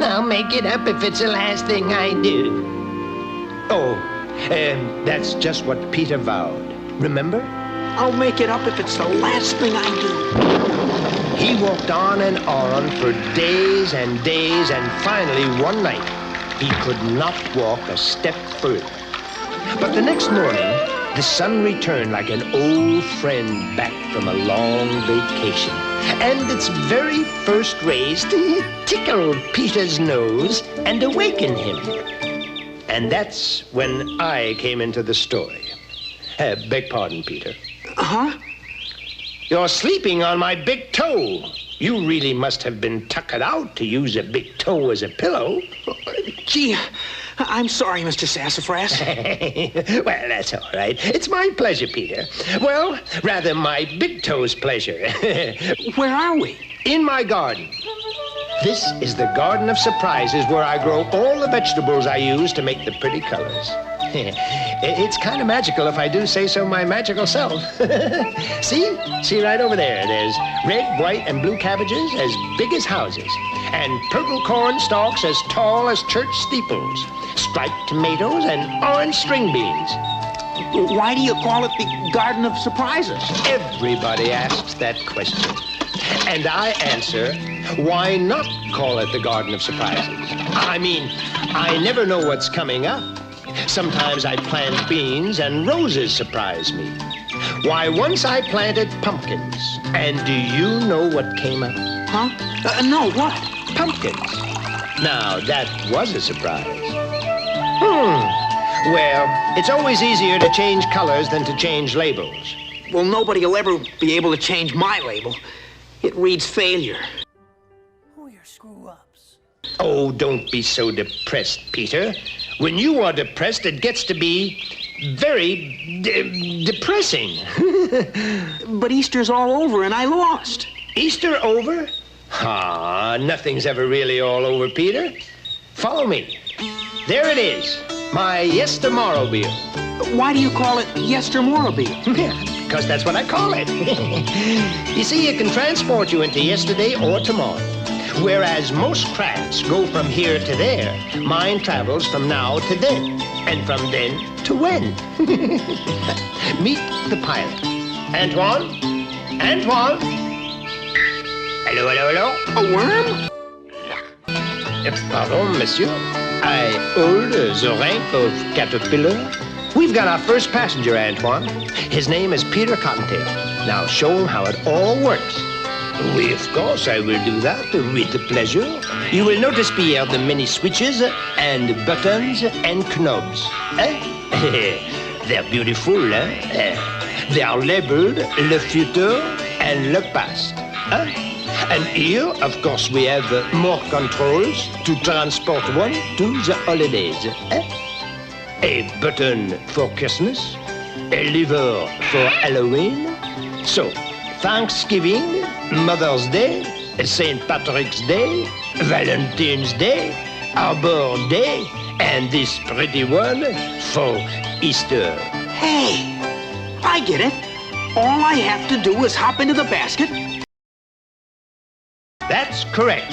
I'll make it up if it's the last thing I do. Oh, that's just what Peter vowed. Remember? I'll make it up if it's the last thing I do. He walked on and on for days and days, and finally one night, he could not walk a step further. But the next morning, the sun returned like an old friend back from a long vacation. And its very first rays tickled Peter's nose and awakened him. And that's when I came into the story. Beg pardon, Peter. Huh? You're sleeping on my big toe. You really must have been tuckered out to use a big toe as a pillow. Gee, I'm sorry, Mr. Sassafras. Well, that's all right. It's my pleasure, Peter. Well, rather my big toe's pleasure. Where are we? In my garden. This is the garden of surprises where I grow all the vegetables I use to make the pretty colors. It's kind of magical if I do say so my magical self. See right over there. There's red, white, and blue cabbages as big as houses, and purple corn stalks as tall as church steeples, striped tomatoes, and orange string beans. Why do you call it the Garden of Surprises? Everybody asks that question. And I answer, why not call it the Garden of Surprises? I mean, I never know what's coming up. Sometimes I plant beans and roses surprise me. Why, once I planted pumpkins. And do you know what came up? Huh? No, what? Pumpkins. Now, that was a surprise. Well, it's always easier to change colors than to change labels. Well, nobody will ever be able to change my label. It reads failure. Oh, your screw-ups. Oh, don't be so depressed, Peter. When you are depressed, it gets to be very depressing. But Easter's all over and I lost. Easter over? Nothing's ever really all over, Peter. Follow me. There it is, my yestermorrowmobile. Why do you call it yestermorrowmobile? Because that's what I call it. You see, it can transport you into yesterday or tomorrow. Whereas most crafts go from here to there, mine travels from now to then, and from then to when. Meet the pilot. Antoine? Antoine? Hello, hello, hello? A worm? Pardon, monsieur. I hold the rank of caterpillar. We've got our first passenger, Antoine. His name is Peter Cottontail. Now show him how it all works. Oui, of course, I will do that with pleasure. You will notice, Pierre, the many switches and buttons and knobs. They're beautiful, eh? They are labeled le futur and le past. And here, of course, we have more controls to transport one to the holidays. A button for Christmas, a lever for Halloween. So, Thanksgiving, Mother's Day, St. Patrick's Day, Valentine's Day, Arbor Day, and this pretty one for Easter. Hey, I get it. All I have to do is hop into the basket. That's correct.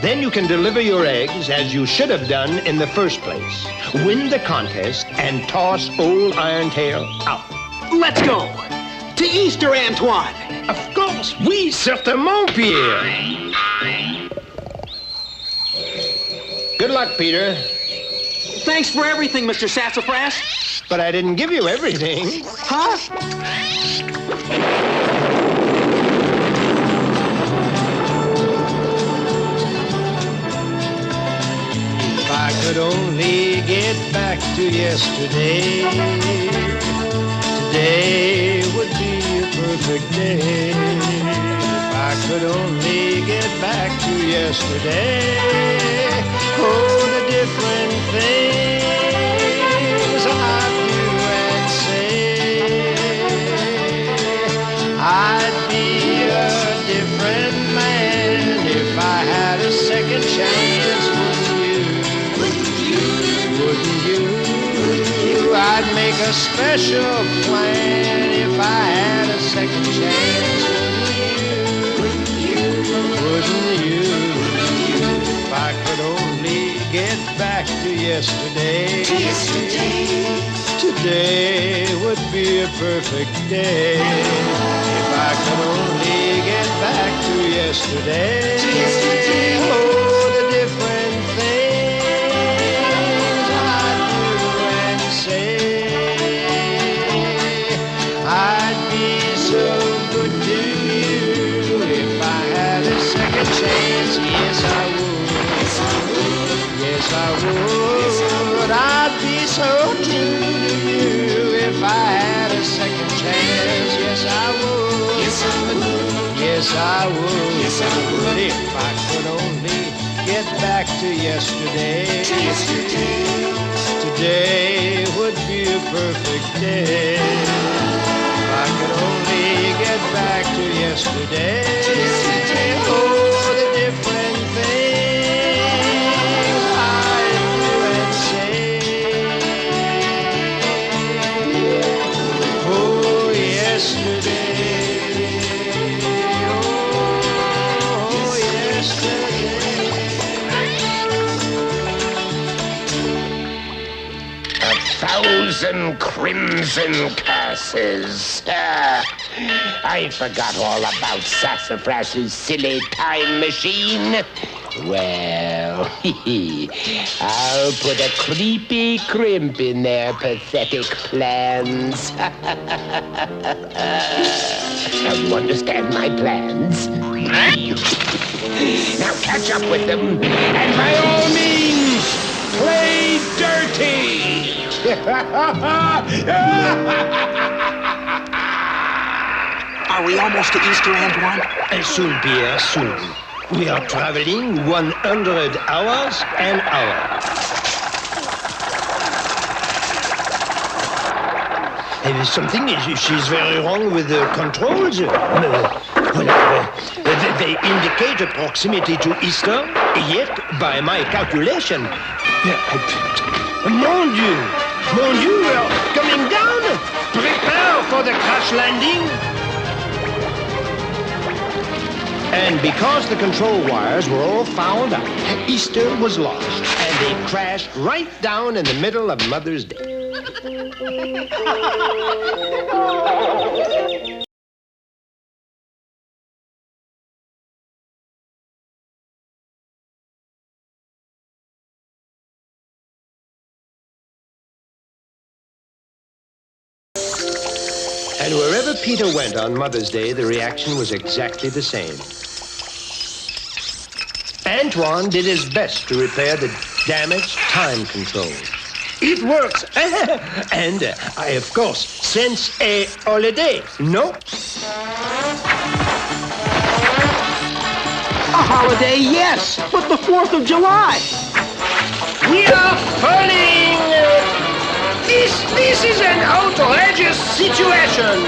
Then you can deliver your eggs as you should have done in the first place. Win the contest and toss old Irontail out. Let's go. To Easter, Antoine. Of course, oui, certainement, Pierre. Good luck, Peter. Thanks for everything, Mr. Sassafras. But I didn't give you everything. Huh? If I could only get back to yesterday, today would be a perfect day. If I could only get back to yesterday, oh, the different things I'd do and say. I'd be a different man if I had a second chance. I'd make a special plan if I had a second chance. Wouldn't you? If I could to yesterday. To yesterday. Today would be a perfect day if I could only get back to yesterday. To yesterday. Oh, the different things I'd do and say. I'd be so good to you if I had a second chance. Yes, I would. Yes, I would. Yes, I would. I'd be so true to you if I had a second chance. Yes, I would. Yes, I would. Yes, I would. Yes, I would. If I could only get back to yesterday. To yesterday. Today would be a perfect day. If I could only get back to yesterday. To yesterday. Oh, the different things I do and say. Oh, yesterday. Oh, yesterday. 1,000 crimson curses. I forgot all about Sassafras's silly time machine. Well, I'll put a creepy crimp in their pathetic plans. Now you understand my plans? Now catch up with them, and by all means, play dirty! Are we almost to Easter, Antoine? Soon, Pierre, soon. We are traveling 100 hours an hour. Something, she's very wrong with the controls. They indicate a proximity to Easter, yet, by my calculation, Mon Dieu, we are coming down. Prepare for the crash landing. And because the control wires were all fouled up, Easter was lost, and they crashed right down in the middle of Mother's Day. And wherever Peter went on Mother's Day, the reaction was exactly the same. Antoine did his best to repair the damaged time control. It works. And I, of course, sense a holiday, no? A holiday, yes, but the 4th of July. We are falling! This is an outrageous situation!